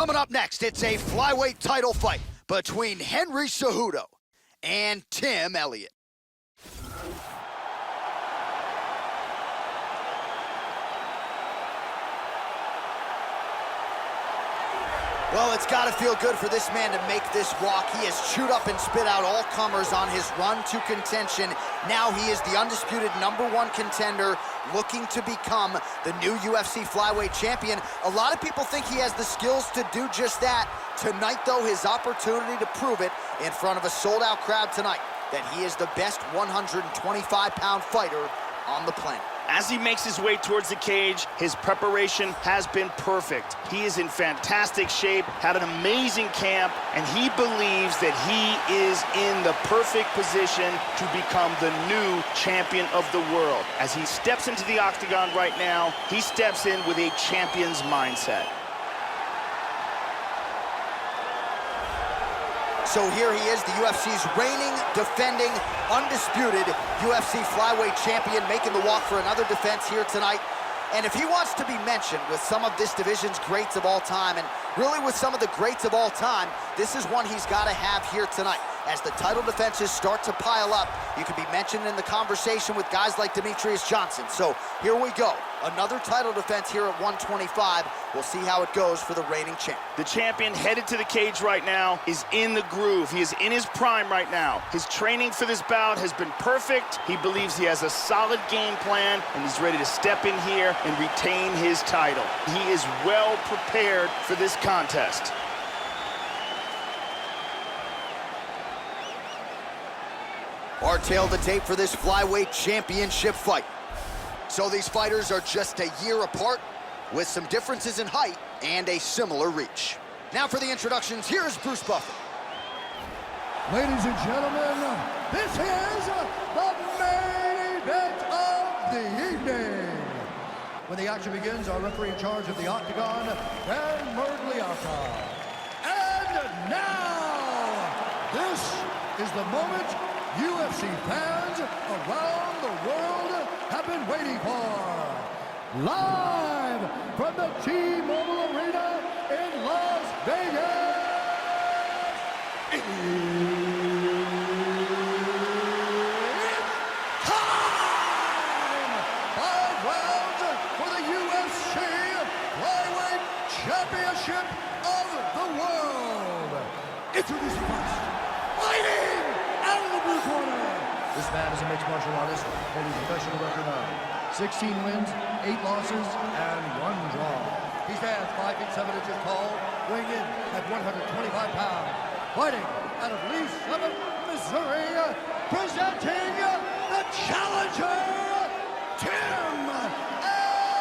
Coming up next, it's a flyweight title fight between Henry Cejudo and Tim Elliott. Well, it's got to feel good for this man to make this walk. He has chewed up and spit out all comers on his run to contention. Now he is the undisputed #1 contender, looking to become the new UFC flyweight champion. A lot of people think he has the skills to do just that. Tonight, though, his opportunity to prove it in front of a sold-out crowd tonight, that he is the best 125-pound fighter on the planet. As he makes his way towards the cage, his preparation has been perfect. He is in fantastic shape, had an amazing camp, and he believes that he is in the perfect position to become the new champion of the world. As he steps into the octagon right now, he steps in with a champion's mindset. So here he is, the UFC's reigning, defending, undisputed UFC flyweight champion, making the walk for another defense here tonight. And if he wants to be mentioned with some of this division's greats of all time, and really with some of the greats of all time, this is one he's got to have here tonight. As the title defenses start to pile up, you can be mentioned in the conversation with guys like Demetrius Johnson. So here we go. Another title defense here at 125. We'll see how it goes for the reigning champ. The champion headed to the cage right now is in the groove. He is in his prime right now. His training for this bout has been perfect. He believes he has a solid game plan, and he's ready to step in here and retain his title. He is well prepared for this contest. Our tail to tape for this flyweight championship fight. So these fighters are just a year apart, with some differences in height and a similar reach. Now for the introductions, here's Bruce Buffer. Ladies and gentlemen, this is the main event of the evening. When the action begins, our referee in charge of the octagon, Dan Mergliata. And now, this is the moment UFC fans around the world have been waiting for. Live from the T-Mobile Arena in Las Vegas. It's time! 5 rounds for the UFC Flyweight Championship of the world. Introducing first, fighting out of the blue corner. This man is a mixed martial artist, holding professional record of 16 wins, 8 losses, and 1 draw. He stands 5 feet 7 inches tall, weighing in at 125 pounds. Fighting out of Lee Summit, Missouri, presenting the challenger, Tim Elliott.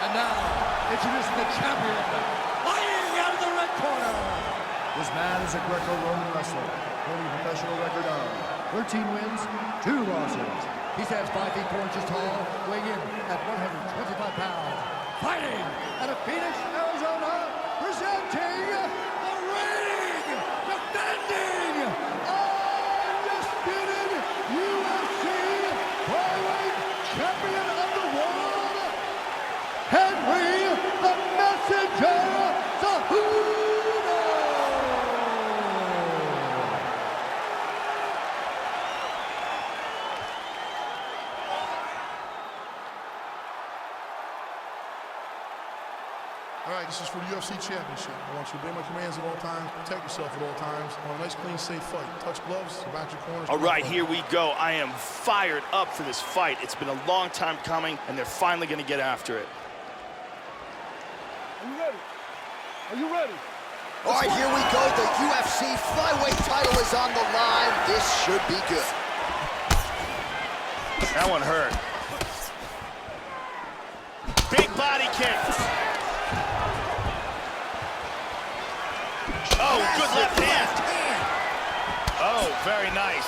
And now, introducing the champion, fighting out of the red corner. This man is a Greco-Roman wrestler, holding a professional record of 13 wins, 2 losses. He stands 5 feet 4 inches tall, weighing in at 125 pounds. Fighting out of Phoenix, Arizona, presenting the reigning, defending, undisputed UFC flyweight champion of the world, Henry the Messenger Cejudo. All right, this is for the UFC Championship. I want you to obey my commands at all times, protect yourself at all times. I want a nice, clean, safe fight. Touch gloves, back your corners. All right, here we go. I am fired up for this fight. It's been a long time coming, and they're finally going to get after it. Are you ready? Are you ready? All right, here we go. The UFC flyweight title is on the line. This should be good. That one hurt. Big body kick. Oh, good left hand. Oh, very nice.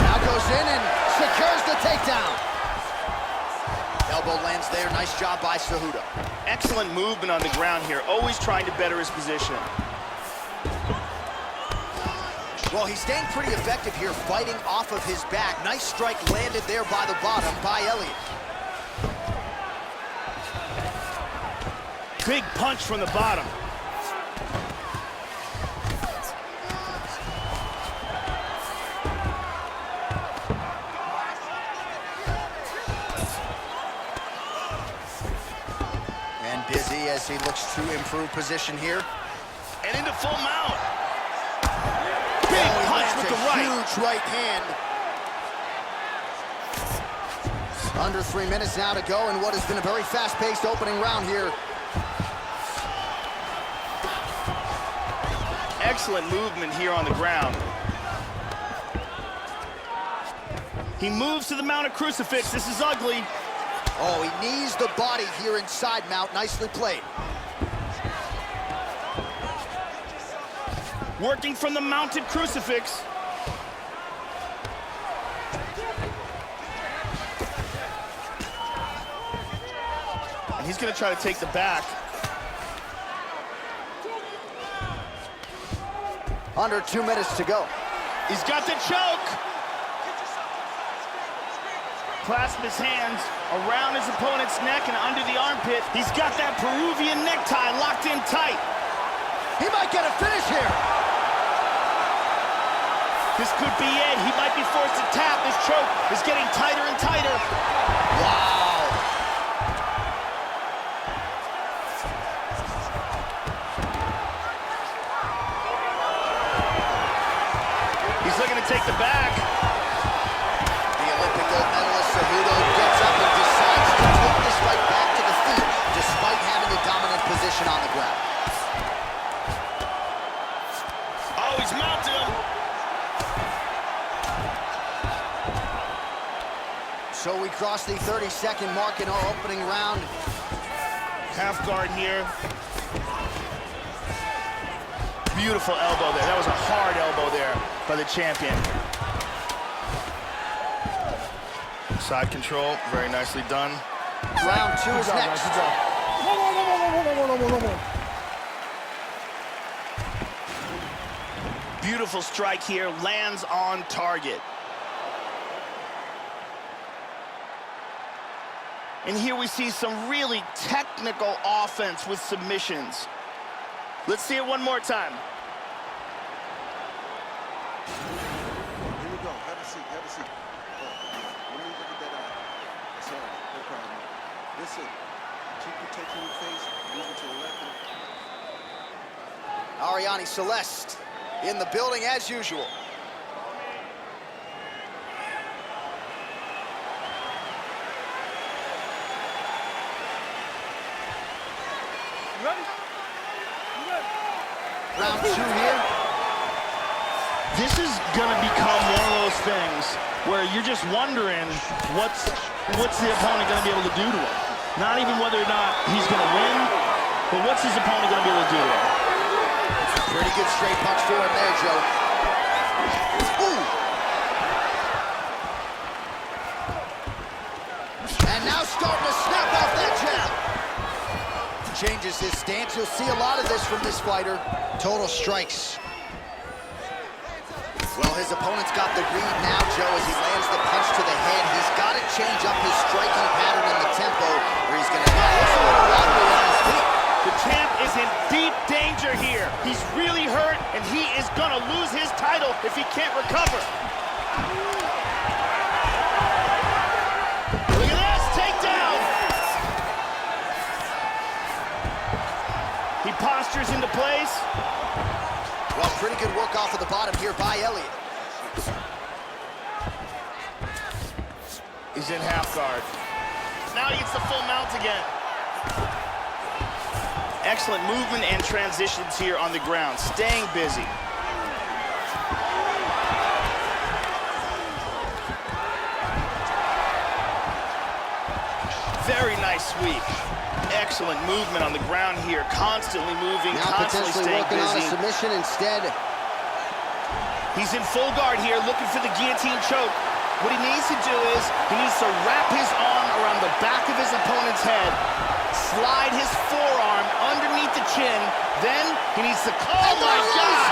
Now goes in and secures the takedown. Elbow lands there. Nice job by Cejudo. Excellent movement on the ground here, always trying to better his position. Well, he's staying pretty effective here, fighting off of his back. Nice strike landed there by the bottom by Elliott. Big punch from the bottom. And busy as he looks to improve position here. And into full mount. Big punch with the right. Huge right hand. Under 3 minutes now to go in what has been a very fast-paced opening round here. Excellent movement here on the ground. He moves to the mounted crucifix. This is ugly. Oh, he knees the body here inside mount. Nicely played. Working from the mounted crucifix. And he's going to try to take the back. Under 2 minutes to go. He's got the choke. Clasp his hands around his opponent's neck and under the armpit. He's got that Peruvian necktie locked in tight. He might get a finish here. This could be it. He might be forced to tap. His choke is getting tighter and tighter. Wow. He's looking to take the back. The Olympic gold medalist Cejudo gets up and decides to take this fight back to the feet despite having a dominant position on the ground. Oh, he's mounted him. So we cross the 30-second mark in our opening round. Half guard here. Beautiful elbow there. That was a hard elbow there by the champion. Side control, very nicely done. Round 2 is next. Beautiful strike here, lands on target. And here we see some really technical offense with submissions. Let's see it one more time. Here we go. Have a seat. Have a seat. Let me look at that eye. That's all right. No problem. Listen. Keep protecting your face. Moving to the left. Ariane Celeste in the building as usual. Round 2 here. This is going to become one of those things where you're just wondering what's the opponent going to be able to do to him. Not even whether or not he's going to win, but what's his opponent going to be able to do to him. Pretty good straight punch for him there, Joe. Ooh. And now starting to snap off that jab. Changes his stance. You'll see a lot of this from this fighter. Total strikes. Well, his opponent's got the read now, Joe, as he lands the punch to the head. He's got to change up his striking pattern and the tempo, or he's going to get a little wobbly on his feet. The champ is in deep danger here. He's really hurt, and he is going to lose his title if he can't recover. Look at this, takedown. He postures into place. Well, pretty good work off of the bottom here by Elliott. He's in half guard. Now he gets the full mount again. Excellent movement and transitions here on the ground, staying busy. Very nice sweep. Excellent movement on the ground here, constantly moving, Now constantly potentially staying working busy. on a submission instead. He's in full guard here, looking for the guillotine choke. What he needs to do is, he needs to wrap his arm around the back of his opponent's head, slide his forearm underneath the chin, then he needs to, oh my God!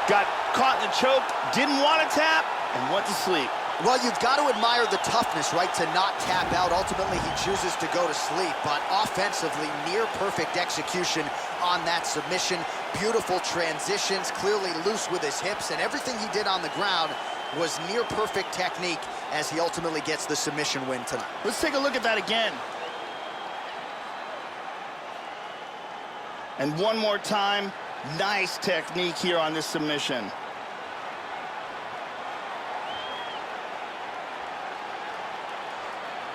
got caught in the choke, didn't want to tap, and went to sleep. Well, you've got to admire the toughness, right, to not tap out. Ultimately, he chooses to go to sleep, but offensively, near-perfect execution on that submission. Beautiful transitions, clearly loose with his hips, and everything he did on the ground was near-perfect technique as he ultimately gets the submission win tonight. Let's take a look at that again. And one more time, nice technique here on this submission.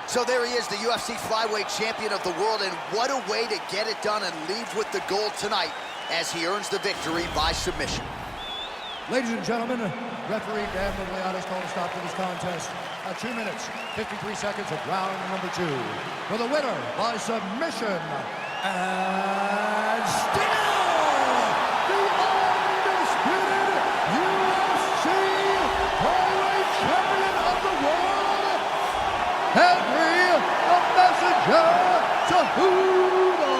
So there he is, the UFC flyweight champion of the world, and what a way to get it done and leave with the gold tonight as he earns the victory by submission. Ladies and gentlemen, referee Dan Elliott has called a stop to this contest at 2 minutes, 53 seconds of round number 2. For the winner by submission, and still the undisputed UFC flyweight champion of the world, Henry the Messenger Cejudo.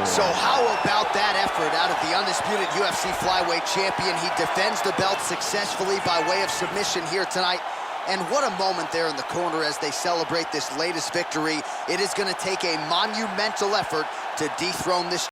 So how about that effort out of the undisputed UFC flyweight champion? He defends the belt successfully by way of submission here tonight. And what a moment there in the corner as they celebrate this latest victory. It is going to take a monumental effort to dethrone this